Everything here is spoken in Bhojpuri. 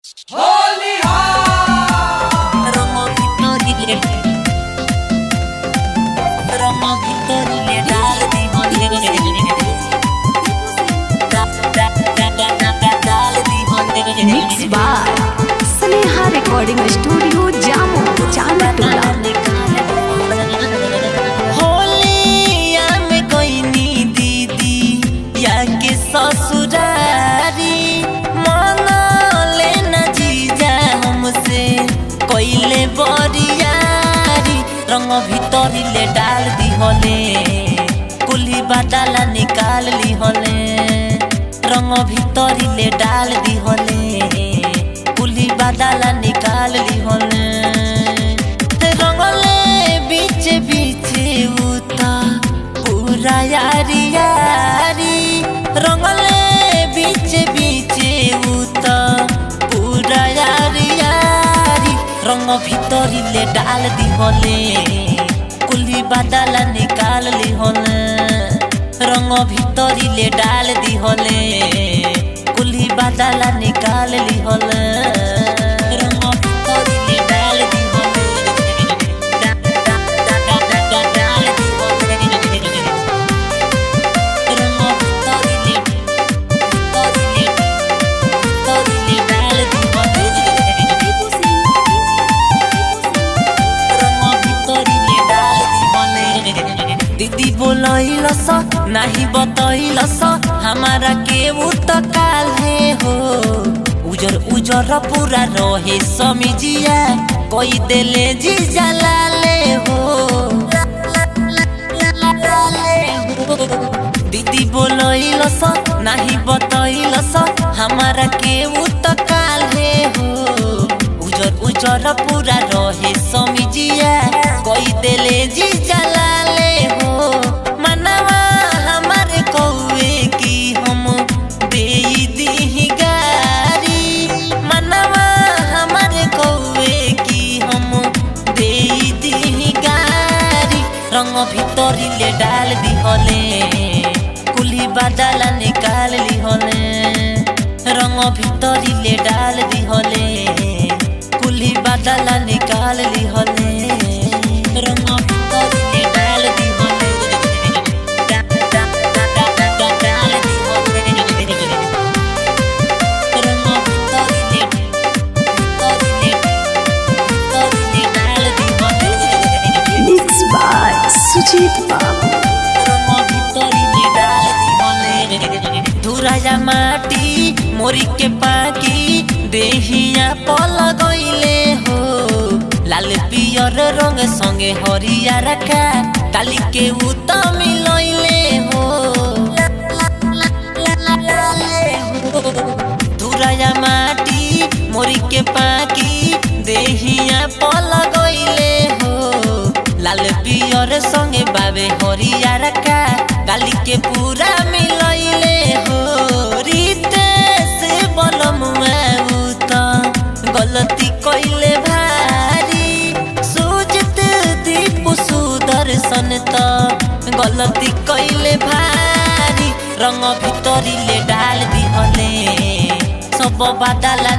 Holi mix by Sneha recording studio Jamo Chandtola. होलिया में कोइनी दीदी या के ससुरारी मन लेना जीजा हमसे कोइले बरियारी रंग भीतरी ले डाल दी होले कुली बादला निकाल ली होले रंग भीतरी ले डाल दी होले कुली बादला निकाल ली होले रंगले बीच बीच उता पूरा यारी यारी रंगले बीच बीच उता पूरा यारी यारी रंग भीतरी ले डाल दी होले कुली बादला निकाल ली होले रंग भीतरी ले डाल दी होले कुली बादला निकाल ली होले रंग भीतरी ले डाल दी होले डाल दी होले रंग भीतरी ले डाल दी होले रंग भीतरी ले डाल दी होले दीदी बोलैलस नाही बतैलस हमारा के उतकाल है हो उजर उजर पूरा रहे समिजिया कोई देले जी जलाले हो दीदी बोलैलस नाही बतैलस हमारा के उतकाल है हो उजर उजर पूरा रहे समिजिया कोई देले जी जलाले हो मनवा हमारे कौए की हम दे दी गारी मनवा हमारे कौए की हम दे दी गारी रंग भीतरी ले डाल दी होले कुली बादला निकाल ली होले रंग भीतरी ले डाल दी होले कुली बादला निकाल ली होले रंग भीतरी ले डाल दी होले डाल दी होले रंग भीतरी ले डाल दी होले मिक्स बाय सुजीत बाबू। रंग भीतरी ले डाल दी होले धुराया माटी मोरी के पाकी देहिया पल गईले हो लाल पियर रंग संगे हरिया रखा काली के उत मिलैले हो धुराया माटी मोरी के पाकी देहिया पल गईले हो लाल पियर संगे बाबे हरिया रखा काली के पूरा मिलैले हो रीते से बलमुआ उता गलती कइले भारी सुजत दीप सुदर्शन त गलती कइले भारी रंग भीतरी ले डाल दी होले सब बादला